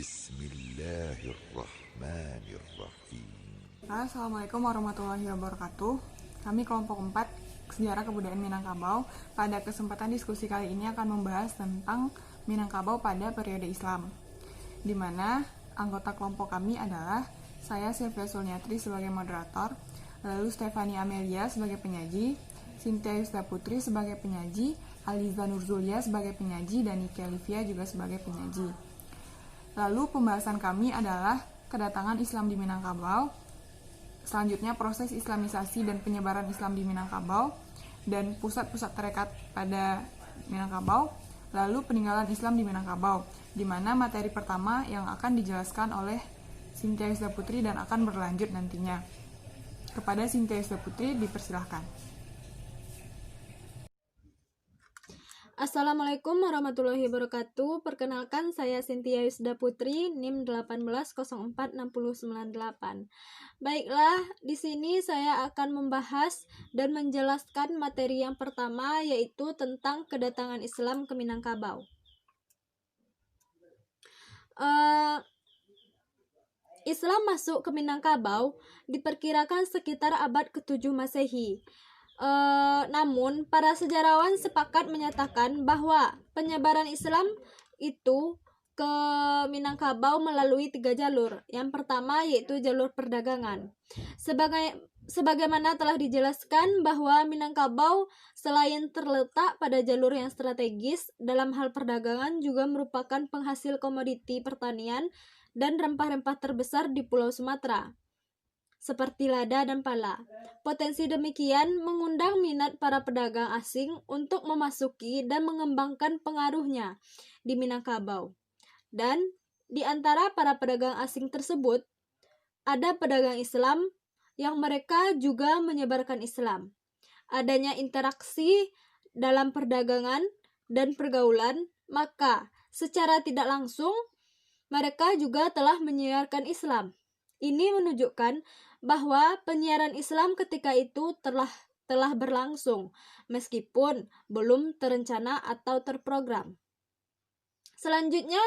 Bismillahirrahmanirrahim. Assalamualaikum warahmatullahi wabarakatuh. Kami kelompok 4 Sejarah Kebudayaan Minangkabau. Pada kesempatan diskusi kali ini akan membahas tentang Minangkabau pada periode Islam, di mana anggota kelompok kami adalah saya Sylvia Suliatri sebagai moderator, lalu Stefani Amelia sebagai penyaji, Cynthia Yusda Putri sebagai penyaji, Aliza Nurzulia sebagai penyaji, dan Nike Olivia juga sebagai penyaji. Lalu pembahasan kami adalah kedatangan Islam di Minangkabau, selanjutnya proses islamisasi dan penyebaran Islam di Minangkabau, dan pusat-pusat tarekat pada Minangkabau, lalu peninggalan Islam di Minangkabau, di mana materi pertama yang akan dijelaskan oleh Cynthia Yusda Putri dan akan berlanjut nantinya. Kepada Cynthia Yusda Putri dipersilahkan. Assalamualaikum warahmatullahi wabarakatuh. Perkenalkan, saya Cynthia Yusda Putri, NIM 1804698. Baiklah, di sini saya akan membahas dan menjelaskan materi yang pertama, yaitu tentang kedatangan Islam ke Minangkabau. Islam masuk ke Minangkabau diperkirakan sekitar abad ke-7 Masehi. Namun, para sejarawan sepakat menyatakan bahwa penyebaran Islam itu ke Minangkabau melalui 3 jalur. Yang pertama yaitu jalur perdagangan. Sebagaimana telah dijelaskan bahwa Minangkabau selain terletak pada jalur yang strategis dalam hal perdagangan juga merupakan penghasil komoditi pertanian dan rempah-rempah terbesar di Pulau Sumatera, seperti lada dan pala. Potensi demikian mengundang minat para pedagang asing untuk memasuki dan mengembangkan pengaruhnya di Minangkabau. Dan di antara para pedagang asing tersebut, ada pedagang Islam yang mereka juga menyebarkan Islam. Adanya interaksi dalam perdagangan dan pergaulan, maka secara tidak langsung mereka juga telah menyiarkan Islam. Ini menunjukkan bahwa penyiaran Islam ketika itu telah berlangsung, meskipun belum terencana atau terprogram. Selanjutnya,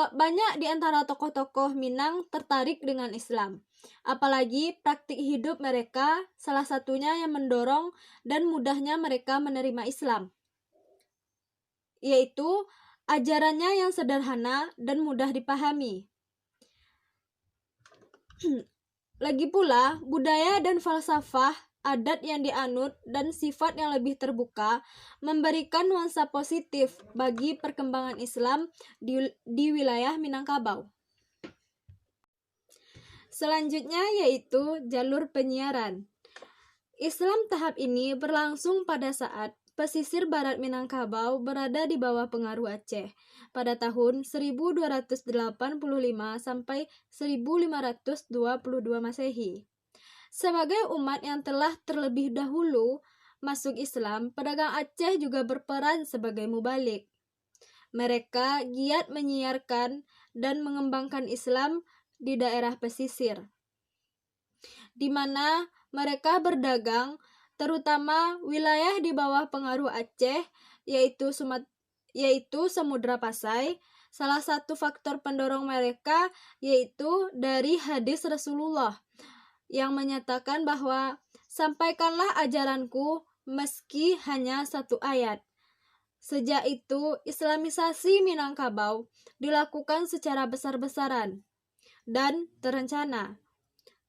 banyak di antara tokoh-tokoh Minang tertarik dengan Islam. Apalagi praktik hidup mereka, salah satunya yang mendorong dan mudahnya mereka menerima Islam, yaitu ajarannya yang sederhana dan mudah dipahami. Lagi pula, budaya dan falsafah adat yang dianut dan sifat yang lebih terbuka memberikan nuansa positif bagi perkembangan Islam di wilayah Minangkabau. Selanjutnya yaitu jalur penyiaran. Islam tahap ini berlangsung pada saat pesisir barat Minangkabau berada di bawah pengaruh Aceh pada tahun 1285 sampai 1522 Masehi. Sebagai umat yang telah terlebih dahulu masuk Islam, pedagang Aceh juga berperan sebagai mubalik. Mereka giat menyiarkan dan mengembangkan Islam di daerah pesisir, di mana mereka berdagang, terutama wilayah di bawah pengaruh Aceh, yaitu Samudra Pasai. Salah satu faktor pendorong mereka yaitu dari hadis Rasulullah yang menyatakan bahwa sampaikanlah ajaranku meski hanya 1 ayat. Sejak itu, islamisasi Minangkabau dilakukan secara besar-besaran dan terencana.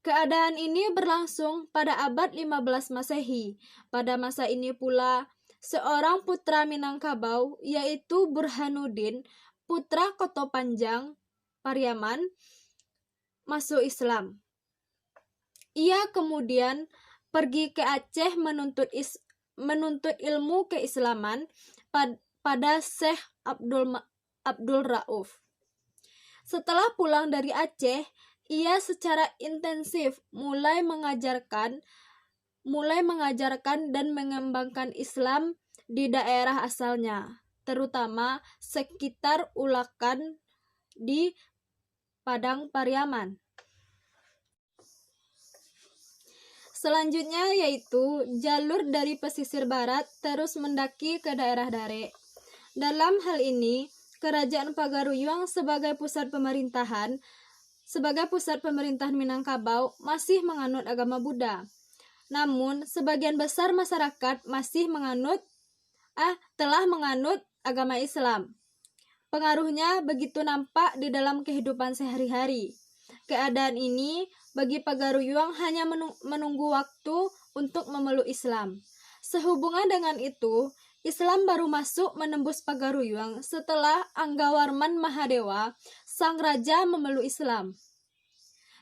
Keadaan ini berlangsung pada abad 15 Masehi. Pada masa ini pula, seorang putra Minangkabau, yaitu Burhanuddin, putra Koto Panjang, Pariaman, masuk Islam. Ia kemudian pergi ke Aceh menuntut ilmu keislaman pada Syekh Abdul Rauf. Setelah pulang dari Aceh, ia secara intensif mulai mengajarkan dan mengembangkan Islam di daerah asalnya, terutama sekitar Ulakan di Padang Pariaman. Selanjutnya yaitu jalur dari pesisir barat terus mendaki ke daerah Dare. Dalam hal ini, Kerajaan Pagaruyuang sebagai pusat pemerintahan Minangkabau masih menganut agama Buddha. Namun, sebagian besar masyarakat masih telah menganut agama Islam. Pengaruhnya begitu nampak di dalam kehidupan sehari-hari. Keadaan ini bagi Pagaruyuang hanya menunggu waktu untuk memeluk Islam. Sehubungan dengan itu, Islam baru masuk menembus Pagaruyuang setelah Anggawarman Mahadewa, sang raja, memeluk Islam.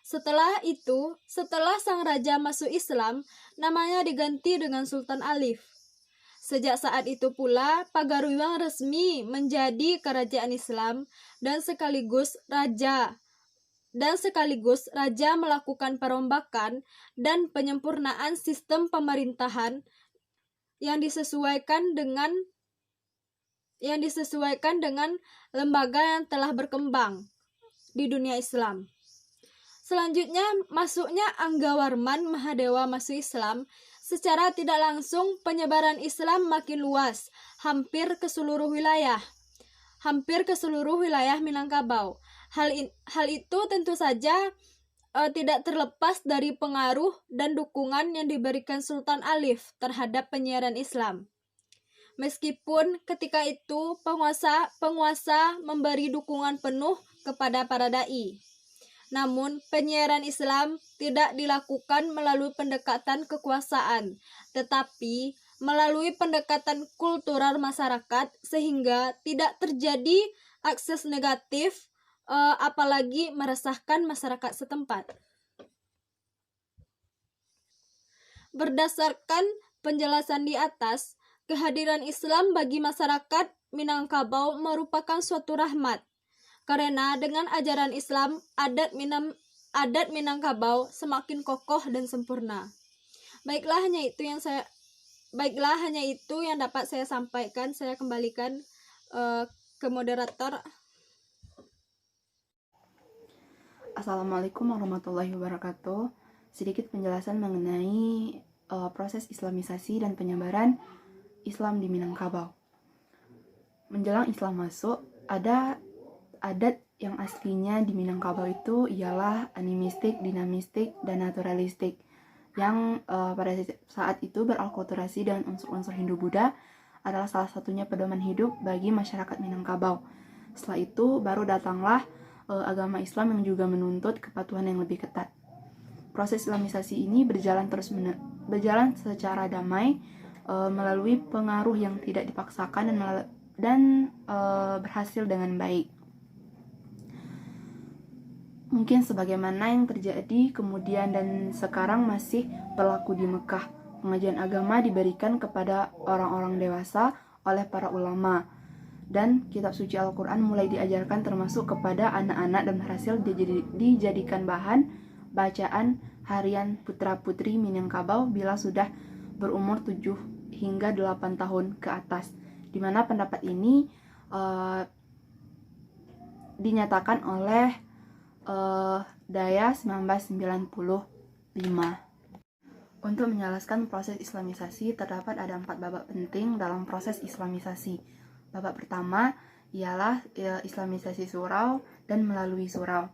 Setelah sang raja masuk Islam, namanya diganti dengan Sultan Alif. Sejak saat itu pula, Pagaruyuang resmi menjadi kerajaan Islam dan sekaligus raja melakukan perombakan dan penyempurnaan sistem pemerintahan yang disesuaikan dengan lembaga yang telah berkembang di dunia Islam. Selanjutnya, masuknya Anggawarman Mahadewa masuk Islam. Secara tidak langsung, penyebaran Islam makin luas, hampir ke seluruh wilayah Minangkabau. Hal itu tentu saja tidak terlepas dari pengaruh dan dukungan yang diberikan Sultan Alif terhadap penyiaran Islam. Meskipun ketika itu penguasa memberi dukungan penuh kepada para dai. Namun, penyiaran Islam tidak dilakukan melalui pendekatan kekuasaan, tetapi melalui pendekatan kultural masyarakat sehingga tidak terjadi akses negatif, apalagi meresahkan masyarakat setempat. Berdasarkan penjelasan di atas, kehadiran Islam bagi masyarakat Minangkabau merupakan suatu rahmat. Karena dengan ajaran Islam, adat Minangkabau semakin kokoh dan sempurna. Baiklah, hanya itu yang dapat saya sampaikan. Saya kembalikan ke moderator. Assalamualaikum warahmatullahi wabarakatuh. Sedikit penjelasan mengenai proses Islamisasi dan penyebaran Islam di Minangkabau. Menjelang Islam masuk, ada adat yang aslinya di Minangkabau itu ialah animistik, dinamistik, dan naturalistik yang pada saat itu berakulturasi dengan unsur-unsur Hindu-Buddha adalah salah satunya pedoman hidup bagi masyarakat Minangkabau. Setelah itu baru datanglah agama Islam yang juga menuntut kepatuhan yang lebih ketat. Proses Islamisasi ini berjalan secara damai melalui pengaruh yang tidak dipaksakan dan berhasil dengan baik. Mungkin sebagaimana yang terjadi kemudian dan sekarang masih berlaku di Mekah. Pengajian agama diberikan kepada orang-orang dewasa oleh para ulama. Dan kitab suci Al-Quran mulai diajarkan termasuk kepada anak-anak dan berhasil dijadikan bahan bacaan harian putra-putri Minangkabau bila sudah berumur 7 hingga 8 tahun ke atas. Di mana pendapat ini dinyatakan oleh Daya 1995. Untuk menjelaskan proses Islamisasi, terdapat ada 4 babak penting dalam proses Islamisasi. Babak pertama ialah Islamisasi surau dan melalui surau.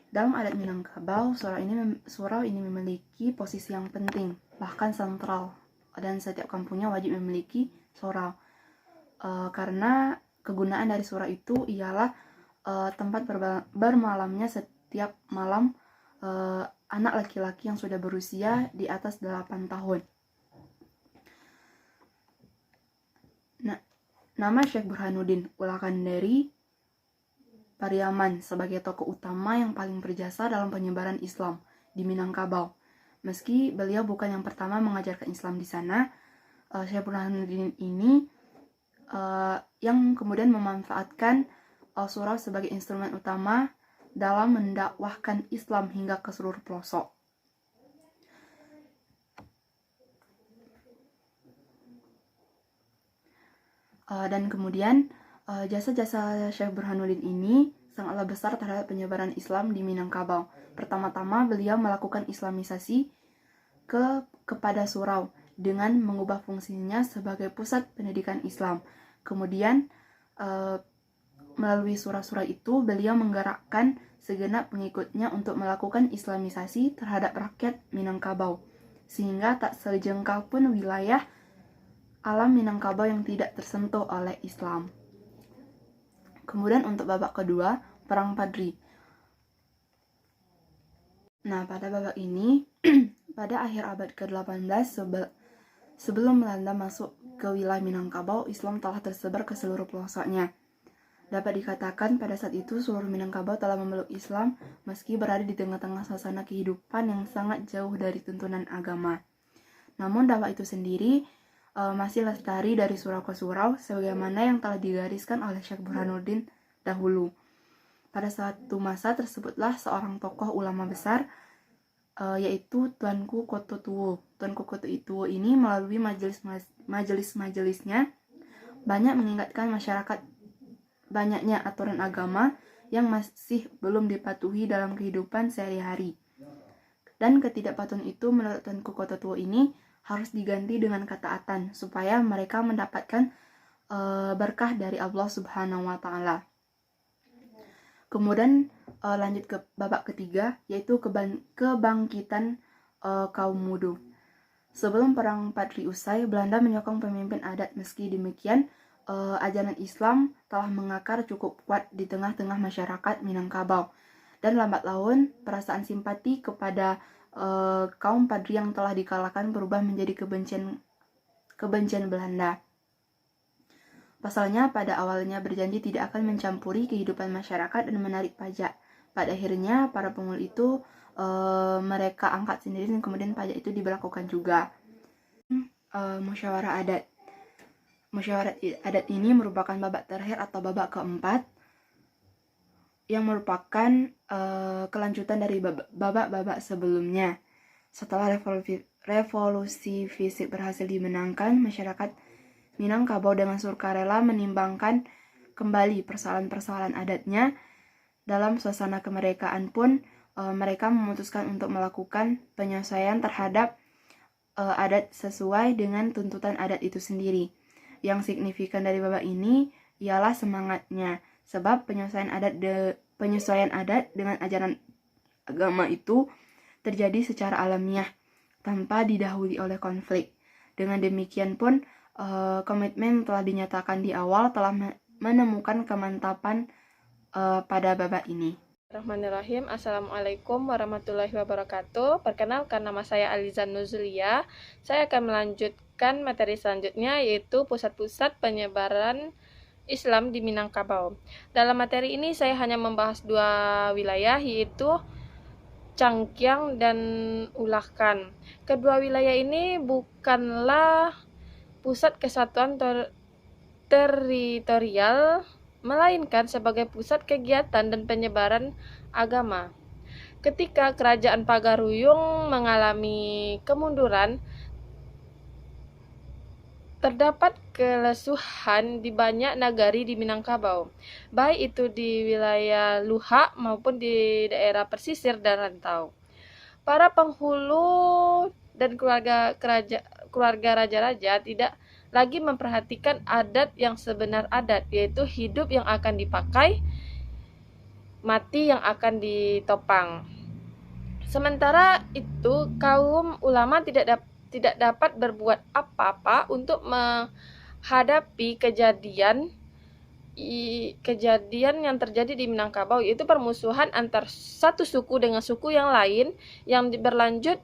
Dalam adat Minangkabau, surau ini memiliki posisi yang penting, bahkan sentral, dan setiap kampungnya wajib memiliki surau. Karena kegunaan dari surau itu ialah tempat bermalamnya setiap malam anak laki-laki yang sudah berusia di atas 8 tahun. Nama Syekh Burhanuddin Ulakandari Pariaman sebagai tokoh utama yang paling berjasa dalam penyebaran Islam di Minangkabau. Meski beliau bukan yang pertama mengajarkan Islam di sana, Syekh Burhanuddin ini yang kemudian memanfaatkan surau sebagai instrumen utama dalam mendakwahkan Islam hingga ke seluruh pelosok. Dan kemudian jasa-jasa Syekh Burhanuddin ini sangatlah besar terhadap penyebaran Islam di Minangkabau. Pertama-tama beliau melakukan Islamisasi kepada surau dengan mengubah fungsinya sebagai pusat pendidikan Islam. Kemudian melalui surah-surah itu beliau menggerakkan segenap pengikutnya untuk melakukan islamisasi terhadap rakyat Minangkabau, sehingga tak sejengkal pun wilayah alam Minangkabau yang tidak tersentuh oleh Islam. Kemudian untuk babak kedua, Perang Padri. Nah, pada babak ini, pada akhir abad ke-18 sebelum Belanda masuk ke wilayah Minangkabau, Islam telah tersebar ke seluruh pelosoknya. Dapat dikatakan pada saat itu seluruh Minangkabau telah memeluk Islam meski berada di tengah-tengah suasana kehidupan yang sangat jauh dari tuntunan agama. Namun dakwah itu sendiri masih lestari dari surau ke surau sebagaimana yang telah digariskan oleh Syekh Burhanuddin dahulu. Pada suatu masa tersebutlah seorang tokoh ulama besar yaitu Tuanku Koto Tuwo. Tuanku Koto Tuwo ini melalui majelis-majelisnya banyak mengingatkan masyarakat banyaknya aturan agama yang masih belum dipatuhi dalam kehidupan sehari-hari. Dan ketidakpatuhan itu menurut Tuanku Koto Tuwo ini harus diganti dengan ketaatan supaya mereka mendapatkan berkah dari Allah Subhanahu wa Ta'ala. Kemudian lanjut ke babak ketiga, yaitu kebangkitan kaum Mudu. Sebelum Perang Padri usai, Belanda menyokong pemimpin adat. Meski demikian, ajaran Islam telah mengakar cukup kuat di tengah-tengah masyarakat Minangkabau. Dan lambat laun, perasaan simpati kepada kaum Padri yang telah dikalahkan berubah menjadi kebencian Belanda. Pasalnya, pada awalnya berjanji tidak akan mencampuri kehidupan masyarakat dan menarik pajak. Pada akhirnya, para pengul itu mereka angkat sendiri dan kemudian pajak itu diberlakukan juga. Musyawarah adat. Musyawarah adat ini merupakan babak terakhir atau babak keempat yang merupakan kelanjutan dari babak-babak sebelumnya. Setelah revolusi fisik berhasil dimenangkan, masyarakat Minangkabau dengan sukarela menimbangkan kembali persoalan-persoalan adatnya. Dalam suasana kemerdekaan pun mereka memutuskan untuk melakukan penyesuaian terhadap adat sesuai dengan tuntutan adat itu sendiri. Yang signifikan dari babak ini ialah semangatnya, sebab penyesuaian adat dengan ajaran agama itu terjadi secara alamiah tanpa didahului oleh konflik. Dengan demikian pun komitmen telah dinyatakan di awal telah menemukan kemantapan pada babak ini. Bismillahirrahmanirrahim. Assalamualaikum warahmatullahi wabarakatuh. Perkenalkan, nama saya Alizan Nuzulia. Saya akan melanjutkan materi selanjutnya, yaitu pusat-pusat penyebaran Islam di Minangkabau. Dalam materi ini saya hanya membahas dua wilayah, yaitu Cangkiang dan Ulahkan. Kedua wilayah ini bukanlah pusat kesatuan teritorial, melainkan sebagai pusat kegiatan dan penyebaran agama. Ketika kerajaan Pagaruyung mengalami kemunduran, terdapat kelesuhan di banyak nagari di Minangkabau, baik itu di wilayah Luhak maupun di daerah pesisir dan rantau. Para penghulu dan keluarga raja-raja tidak lagi memperhatikan adat yang sebenar adat, yaitu hidup yang akan dipakai, mati yang akan ditopang. Sementara itu, kaum ulama tidak dapat berbuat apa-apa untuk menghadapi kejadian yang terjadi di Minangkabau, yaitu permusuhan antar satu suku dengan suku yang lain yang berlanjut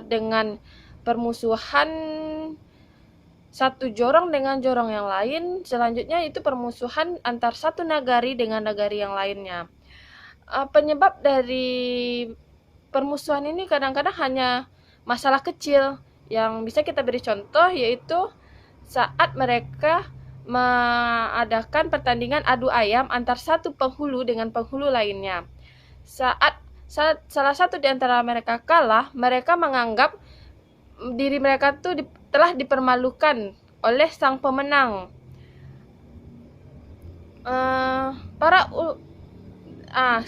dengan permusuhan satu jorong dengan jorong yang lain. Selanjutnya itu permusuhan antar satu nagari dengan nagari yang lainnya. Penyebab dari permusuhan ini kadang-kadang hanya masalah kecil. Yang bisa kita beri contoh yaitu saat mereka mengadakan pertandingan adu ayam antar satu penghulu dengan penghulu lainnya. Saat salah satu di antara mereka kalah, mereka menganggap diri mereka telah dipermalukan oleh sang pemenang.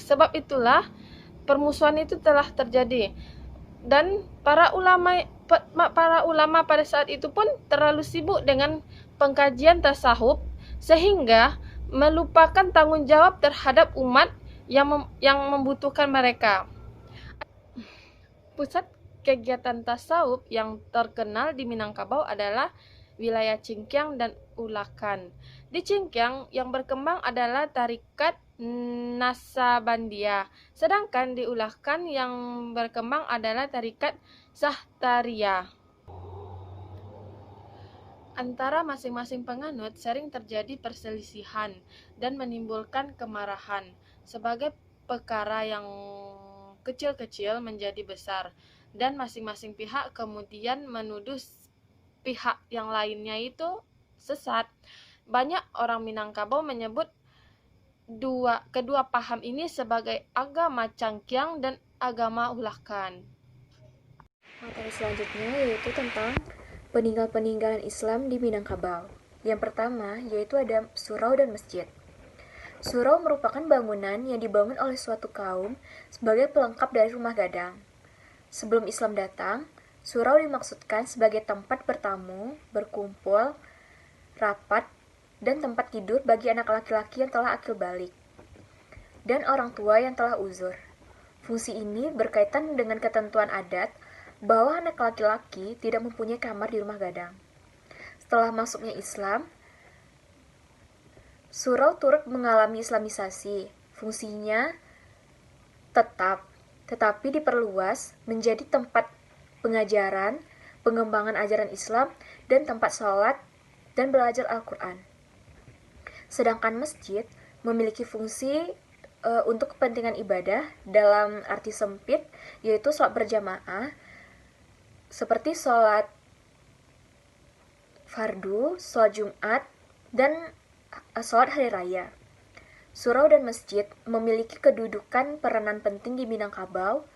Sebab itulah permusuhan itu telah terjadi, dan para ulama pada saat itu pun terlalu sibuk dengan pengkajian tasawuf sehingga melupakan tanggung jawab terhadap umat yang membutuhkan mereka. Pusat kegiatan tasawuf yang terkenal di Minangkabau adalah wilayah Cingkiang dan Ulakan. Di Cingkiang yang berkembang adalah tarikat Nasabandia, sedangkan di Ulakan yang berkembang adalah tarikat Sahtaria. Antara masing-masing penganut sering terjadi perselisihan dan menimbulkan kemarahan sebagai perkara yang kecil-kecil menjadi besar, dan masing-masing pihak kemudian menuduh pihak yang lainnya itu sesat. Banyak orang Minangkabau menyebut kedua paham ini sebagai agama Cangkiang dan agama Ulakan. Materi selanjutnya yaitu tentang peninggalan Islam di Minangkabau. Yang pertama yaitu ada surau dan masjid. Surau merupakan bangunan yang dibangun oleh suatu kaum sebagai pelengkap dari rumah gadang. Sebelum Islam datang, surau dimaksudkan sebagai tempat bertamu, berkumpul, rapat, dan tempat tidur bagi anak laki-laki yang telah akil balik dan orang tua yang telah uzur. Fungsi ini berkaitan dengan ketentuan adat bahwa anak laki-laki tidak mempunyai kamar di rumah gadang. Setelah masuknya Islam, surau turut mengalami islamisasi. Fungsinya tetap, tetapi diperluas menjadi tempat pengajaran, pengembangan ajaran Islam, dan tempat sholat dan belajar Al-Quran. Sedangkan masjid memiliki fungsi untuk kepentingan ibadah dalam arti sempit, yaitu sholat berjamaah, seperti sholat fardu, sholat Jumat, dan sholat hari raya. Surau dan masjid memiliki kedudukan peranan penting di Minangkabau.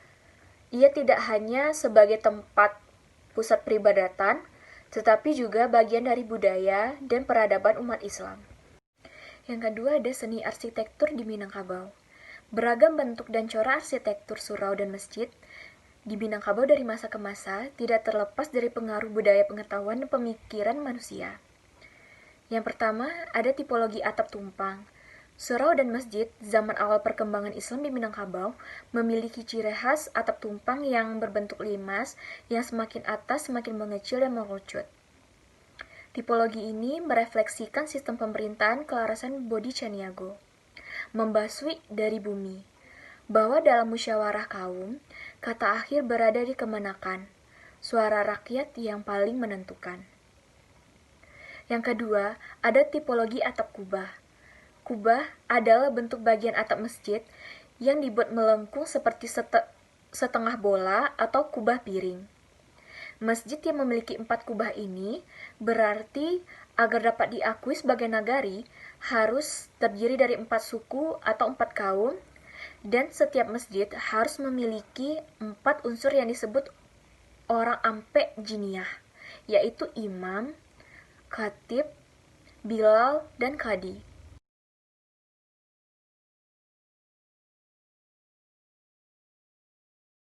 Ia tidak hanya sebagai tempat pusat peribadatan, tetapi juga bagian dari budaya dan peradaban umat Islam. Yang kedua ada seni arsitektur di Minangkabau. Beragam bentuk dan corak arsitektur surau dan masjid di Minangkabau dari masa ke masa tidak terlepas dari pengaruh budaya pengetahuan dan pemikiran manusia. Yang pertama ada tipologi atap tumpang. Surau dan masjid zaman awal perkembangan Islam di Minangkabau memiliki ciri khas atap tumpang yang berbentuk limas yang semakin atas semakin mengecil dan mengerucut. Tipologi ini merefleksikan sistem pemerintahan kelarasan Bodi Caniago, membaswi dari bumi, bahwa dalam musyawarah kaum, kata akhir berada di kemenakan, suara rakyat yang paling menentukan. Yang kedua, ada tipologi atap kubah. Kubah adalah bentuk bagian atap masjid yang dibuat melengkung seperti setengah bola atau kubah piring. Masjid yang memiliki 4 kubah ini berarti agar dapat diakui sebagai nagari harus terdiri dari 4 suku atau 4 kaum, dan setiap masjid harus memiliki 4 unsur yang disebut orang ampe jiniyah, yaitu imam, khatib, bilal, dan qadi.